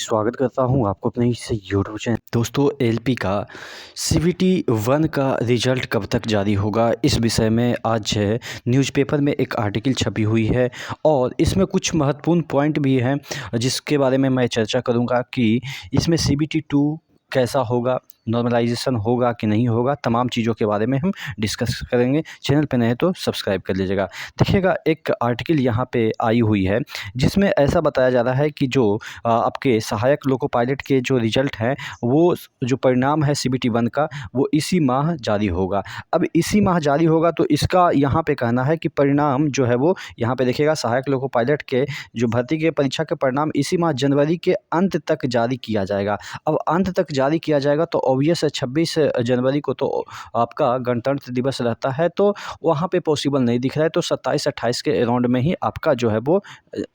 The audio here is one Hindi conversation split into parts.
स्वागत करता हूं आपको अपने इस यूट्यूब चैनल। दोस्तों, एलपी का सीबीटी 1 का रिज़ल्ट कब तक जारी होगा, इस विषय में आज न्यूज़पेपर में एक आर्टिकल छपी हुई है और इसमें कुछ महत्वपूर्ण पॉइंट भी हैं जिसके बारे में मैं चर्चा करूंगा कि इसमें सीबीटी 2 कैसा होगा, नॉर्मलाइजेशन होगा कि नहीं होगा, तमाम चीज़ों के बारे में हम डिस्कस करेंगे। चैनल पे नए तो सब्सक्राइब कर लीजिएगा। देखिएगा, एक आर्टिकल यहाँ पे आई हुई है जिसमें ऐसा बताया जा रहा है कि जो आपके सहायक लोको पायलट के जो रिज़ल्ट हैं, वो जो परिणाम है सीबीटी 1 का, वो इसी माह जारी होगा। अब इसी माह जारी होगा तो इसका यहाँ पे कहना है कि परिणाम जो है वो यहाँ पे देखिएगा, सहायक लोको पायलट के जो भर्ती के परीक्षा के परिणाम इसी माह जनवरी के अंत तक जारी किया जाएगा। अब अंत तक जारी किया जाएगा तो ऑब्वियस है 26 जनवरी को तो आपका गणतंत्र दिवस रहता है, तो वहाँ पे पॉसिबल नहीं दिख रहा है। तो 27-28 के अराउंड में ही आपका जो है वो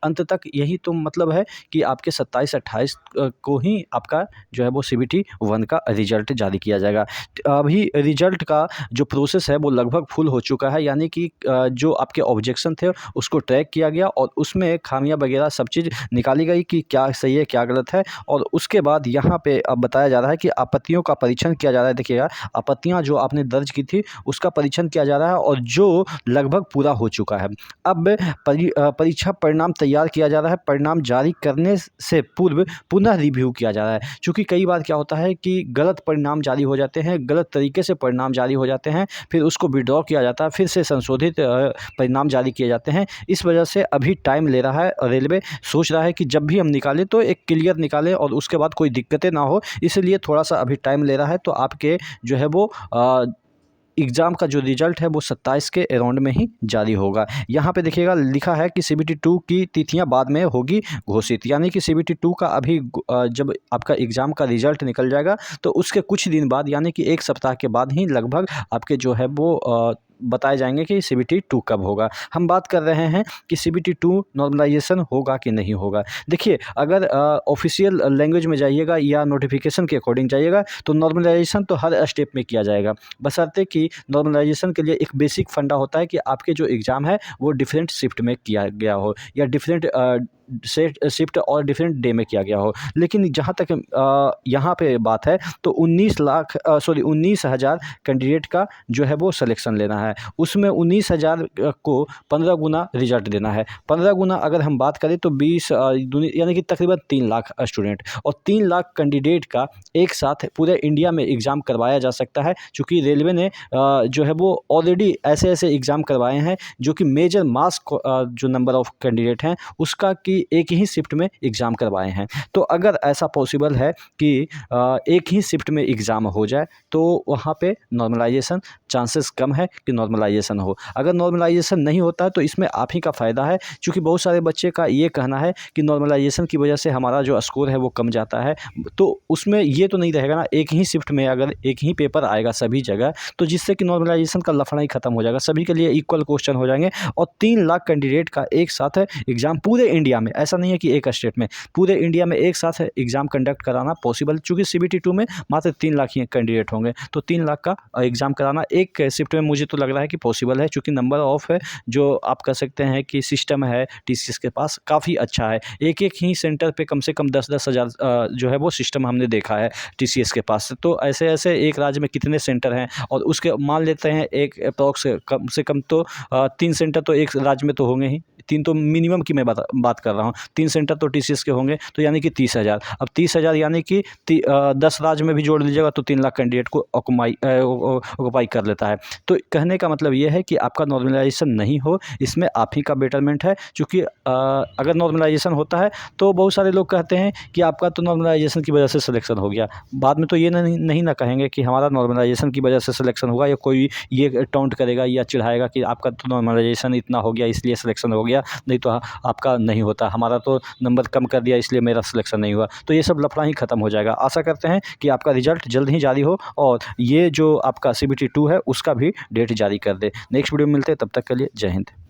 अंत तक, यही तो मतलब है कि आपके 27-28 को ही आपका जो है वो सीबीटी 1 का रिजल्ट जारी किया जाएगा। अभी रिजल्ट का जो प्रोसेस है वो लगभग फुल हो चुका है, यानी कि जो आपके ऑब्जेक्शन थे उसको ट्रैक किया गया और उसमें खामियां वगैरह सब चीज़ निकाली गई कि क्या सही है क्या गलत है। और उसके बाद यहाँ पे अब बताया जा रहा है कि आपत्तियों का परीक्षण किया जा रहा है। देखिएगा, आपत्तियाँ जो आपने दर्ज की थी उसका परीक्षण किया जा रहा है और जो लगभग पूरा हो चुका है। अब परीक्षा परिणाम तैयार किया जा रहा है। परिणाम जारी करने से पूर्व पुनः रिव्यू किया जा रहा है, क्योंकि कई बार क्या होता है कि गलत परिणाम जारी हो जाते हैं, गलत तरीके से परिणाम जारी हो जाते हैं, फिर उसको विड्रॉ किया जाता है, फिर से संशोधित परिणाम जारी किए जाते हैं। इस वजह से अभी टाइम ले रहा है और रेलवे सोच रहा है कि जब भी हम निकालें तो एक क्लियर निकालें और उसके बाद कोई दिक्कतें ना हो, इसलिए थोड़ा सा अभी टाइम ले रहा है। तो आपके जो है वो एग्ज़ाम का जो रिज़ल्ट है वो 27 के अराउंड में ही जारी होगा। यहाँ पे देखिएगा, लिखा है कि सीबीटी 2 की तिथियाँ बाद में होगी घोषित, यानी कि सीबीटी 2 का अभी जब आपका एग्ज़ाम का रिज़ल्ट निकल जाएगा तो उसके कुछ दिन बाद, यानी कि 1 सप्ताह के बाद ही लगभग आपके जो है वो बताए जाएंगे कि सीबीटी 2 कब होगा। हम बात कर रहे हैं कि सीबीटी 2 नॉर्मलाइजेशन होगा कि नहीं होगा। देखिए, अगर ऑफिशियल लैंग्वेज में जाइएगा या नोटिफिकेशन के अकॉर्डिंग जाइएगा तो नॉर्मलाइजेशन तो हर स्टेप में किया जाएगा, बशर्ते कि नॉर्मलाइजेशन के लिए एक बेसिक फंडा होता है कि आपके जो एग्ज़ाम है वो डिफरेंट शिफ्ट में किया गया हो या डिफरेंट शिफ्ट और डिफरेंट डे में किया गया हो। लेकिन जहाँ तक यहाँ पे बात है तो 19,000 कैंडिडेट का जो है वो सिलेक्शन लेना है। उसमें 19,000 को 15 गुना रिजल्ट देना है। 15 गुना अगर हम बात करें तो 20 यानी कि तकरीबन 3 लाख स्टूडेंट और 3 लाख कैंडिडेट का एक साथ पूरे इंडिया में एग्ज़ाम करवाया जा सकता है, चूँकि रेलवे ने जो है वो ऑलरेडी ऐसे एग्ज़ाम करवाए हैं जो कि मेजर मास जो नंबर ऑफ़ कैंडिडेट हैं उसका कि एक ही शिफ्ट में एग्ज़ाम करवाए हैं। तो अगर ऐसा पॉसिबल है कि एक ही शिफ्ट में एग्ज़ाम हो जाए तो वहाँ पे नॉर्मलाइजेशन चांसेस कम है कि नॉर्मलाइजेशन हो। अगर नॉर्मलाइजेशन नहीं होता है तो इसमें आप ही का फ़ायदा है, क्योंकि बहुत सारे बच्चे का ये कहना है कि नॉर्मलाइजेशन की वजह से हमारा जो स्कोर है वो कम जाता है। तो उसमें ये तो नहीं रहेगा ना, एक ही शिफ्ट में अगर एक ही पेपर आएगा सभी जगह, तो जिससे कि नॉर्मलाइजेशन का लफड़ा ही खत्म हो जाएगा, सभी के लिए इक्वल क्वेश्चन हो जाएंगे और 3 लाख कैंडिडेट का एक साथ एग्ज़ाम पूरे इंडिया में, ऐसा नहीं है कि एक स्टेट में, पूरे इंडिया में एक साथ एग्ज़ाम कंडक्ट कराना पॉसिबल, चूँकि सीबीटी 2 में मात्र 3 लाख ही कैंडिडेट होंगे, तो 3 लाख का एग्ज़ाम कराना एक शिफ्ट में मुझे तो लग रहा है कि पॉसिबल है, चूँकि नंबर ऑफ है जो आप कह सकते हैं कि सिस्टम है टीसीएस के पास काफ़ी अच्छा है। एक ही सेंटर पे कम से कम 10-10 हज़ार जो है वो सिस्टम हमने देखा है टीसीएस के पास। तो ऐसे एक राज्य में कितने सेंटर हैं और उसके मान लेते हैं एक अप्रॉक्स कम से कम तो 3 सेंटर तो एक राज्य में तो होंगे ही, 3 तो मिनिमम की मैं बात कर रहा हूँ, 3 सेंटर तो टीसीएस के होंगे, तो यानी कि 30,000। अब 30,000 यानी कि 10 राज्य में भी जोड़ लीजिएगा तो 3 लाख कैंडिडेट को ऑक्यूपाई कर लेता है। तो कहने का मतलब ये है कि आपका नॉर्मलाइजेशन नहीं हो, इसमें आप ही का बेटरमेंट है, क्योंकि अगर नॉर्मलाइजेशन होता है तो बहुत सारे लोग कहते हैं कि आपका तो नॉर्मलाइजेशन की वजह से सिलेक्शन हो गया, बाद में तो ये नहीं ना कहेंगे कि हमारा नॉर्मलाइजेशन की वजह से सिलेक्शन होगा, या कोई ये टॉन्ट करेगा या चिढ़ाएगा कि आपका तो नॉर्मलाइजेशन इतना हो गया इसलिए सिलेक्शन हो गया, नहीं तो आपका नहीं होता, हमारा तो नंबर कम कर दिया इसलिए मेरा सिलेक्शन नहीं हुआ। तो ये सब लफड़ा ही खत्म हो जाएगा। आशा करते हैं कि आपका रिजल्ट जल्द ही जारी हो और ये जो आपका सीबीटी 2 है उसका भी डेट जारी कर दे। नेक्स्ट वीडियो में मिलते हैं, तब तक के लिए जय हिंद।